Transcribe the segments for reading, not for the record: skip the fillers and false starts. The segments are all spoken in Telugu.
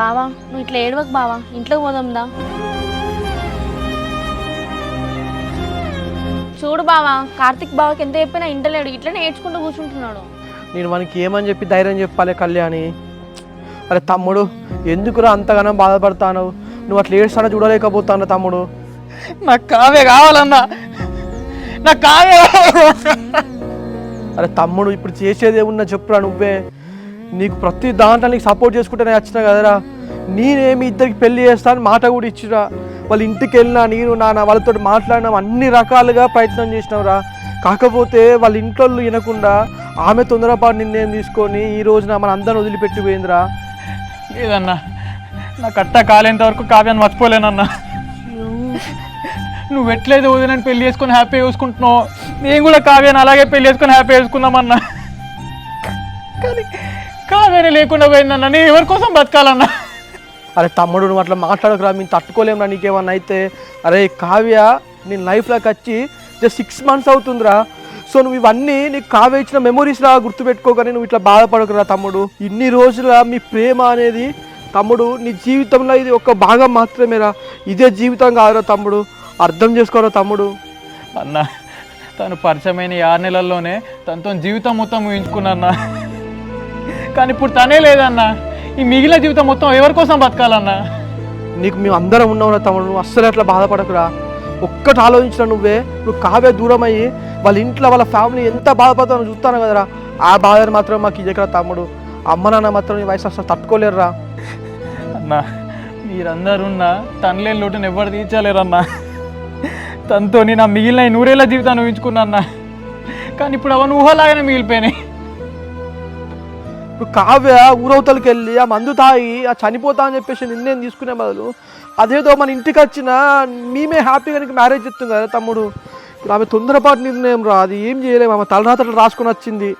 బావా నువ్వు ఇట్లా ఏడవకు బావా, ఇంట్లోకి పోదాందా. చూడు బావా, కార్తిక్ బావకి ఎంత చెప్పినా ఇంటలేడు, ఇట్లా నేర్చుకుంటూ కూర్చుంటున్నాడు. నేను మనకి ఏమని చెప్పి ధైర్యం చెప్పాలి కళ్యాణి? అరే తమ్ముడు, ఎందుకురా అంతగానో బాధపడతాను? నువ్వు అట్లా ఏడుస్తానో చూడలేకపోతాను తమ్ముడు. నాకు కావే కావాలన్నా, నాకు కావే. అరే తమ్ముడు, ఇప్పుడు చేసేది ఏమున్నా చెప్పురా నువ్వే. నీకు ప్రతి దాంట్లో నీకు సపోర్ట్ చేసుకుంటేనే వచ్చినా కదరా. నేనేమి ఇద్దరికి పెళ్లి చేస్తాను మాట కూడా ఇచ్చిరా. వాళ్ళ ఇంటికి వెళ్ళినా నేను నాన్న వాళ్ళతో మాట్లాడినా అన్ని రకాలుగా ప్రయత్నం చేసినావురా. కాకపోతే వాళ్ళ ఇంట్లో వినకుండా ఆమె తొందరపాటు నిర్ణయం తీసుకొని ఈ రోజున మన అందరిని వదిలిపెట్టిపోయిందిరా. లేదన్నా, నాకు అట్ట కాలేంత వరకు కావ్యాన్ని మర్చిపోలేనన్నా. నువ్వు ఎట్లయితే వదిలేని పెళ్లి చేసుకొని హ్యాపీ చూసుకుంటున్నావు, నేను కూడా కావ్యాన్ని అలాగే పెళ్లి చేసుకొని హ్యాపీ చేసుకుందామన్నా. కానీ కావ్యాన్ని లేకుండా పోయిందన్నా, నేను ఎవరి కోసం బతకాలన్నా? అరే తమ్ముడు, నువ్వు అట్లా మాట్లాడకురా, మేము తట్టుకోలేమురా నీకేమన్నా అయితే. అరే కావ్య నేను లైఫ్లోకి వచ్చి జస్ట్ 6 months అవుతుందిరా. సో నువ్వు ఇవన్నీ నీకు కావ్య ఇచ్చిన మెమొరీస్లా గుర్తుపెట్టుకోగానే నువ్వు ఇట్లా బాధపడకురా తమ్ముడు. ఇన్ని రోజుల మీ ప్రేమ అనేది తమ్ముడు నీ జీవితంలో ఇది ఒక భాగం మాత్రమేరా, ఇదే జీవితం కాదురా తమ్ముడు. అర్థం చేసుకోరా తమ్ముడు. అన్న, తను పరిచయమైన 6 నెలల్లోనే తనతో జీవితం మొత్తం ఊహించుకున్నా. కానీ ఇప్పుడు తనే లేదన్నా. ఈ మిగిలిన జీవితం మొత్తం ఎవరి కోసం బతకాలన్నా? నీకు మేము అందరం ఉన్నావురా తమ్ముడు, నువ్వు అస్సలు అట్లా బాధపడకురా. ఒక్కటి ఆలోచించిన నువ్వు కావ్య దూరం అయ్యి వాళ్ళ ఇంట్లో వాళ్ళ ఫ్యామిలీ ఎంత బాధపడతానో చూస్తాను కదరా. ఆ బాధను మాత్రం మాకు ఇయ్యకరా తమ్ముడు. అమ్మ నాన్న మాత్రం ఈ వయసు అసలు తట్టుకోలేరురా. అన్నా, మీరందరున్నా తనలేని లోటుని ఎవరు తీర్చలేరన్నా. తనతో నా మిగిలిన 100 ఏళ్ళ జీవితాన్ని ఊహించుకున్నా అన్న. కానీ ఇప్పుడు అవన్నీ ఊహలాగానే మిగిలిపోయినాయి. ఇప్పుడు కావ్య ఊరవతలకి వెళ్ళి ఆ మందు తాగి ఆ చనిపోతా అని చెప్పేసి నిర్ణయం తీసుకునే బదులు అదేదో మన ఇంటికి వచ్చిన మేమే హ్యాపీగా నీకు మ్యారేజ్ చెప్తాం కదా తమ్ముడు. ఇప్పుడు ఆమె తొందరపాటు నిర్ణయం రా, అది ఏం చేయలేము. ఆమె తలరాతలు రాసుకొని వచ్చింది.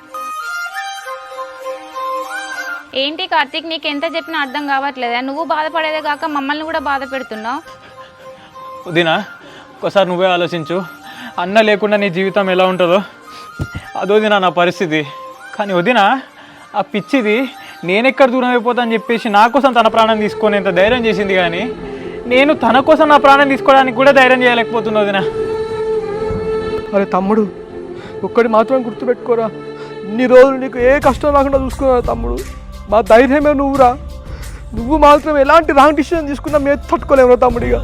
ఏంటి కార్తిక్, నీకు ఎంత చెప్పినా అర్థం కావట్లేదా? నువ్వు బాధపడేదే కాక మమ్మల్ని కూడా బాధ పెడుతున్నావు. వదినా, ఒకసారి నువ్వే ఆలోచించు. అన్న లేకుండా నీ జీవితం ఎలా ఉంటుందో అదోదినా నా పరిస్థితి. కానీ వదినా, ఆ పిచ్చిది నేనెక్కడ దూరం అయిపోతా అని చెప్పేసి నా కోసం తన ప్రాణం తీసుకొని ఎంత ధైర్యం చేసింది. కానీ నేను తన కోసం నా ప్రాణం తీసుకోవడానికి కూడా ధైర్యం చేయలేకపోతున్నా వదినా. అరే తమ్ముడు, ఒక్కటి మాత్రం గుర్తుపెట్టుకోరా, ఇన్ని రోజులు నీకు ఏ కష్టం రాకుండా చూసుకున్నా తమ్ముడు. మా ధైర్యమే నువ్వురా. నువ్వు మాత్రం ఎలాంటి రాంగ్ డిసిషన్ తీసుకున్నా మేము తట్టుకోలేమురా తమ్ముడిగా.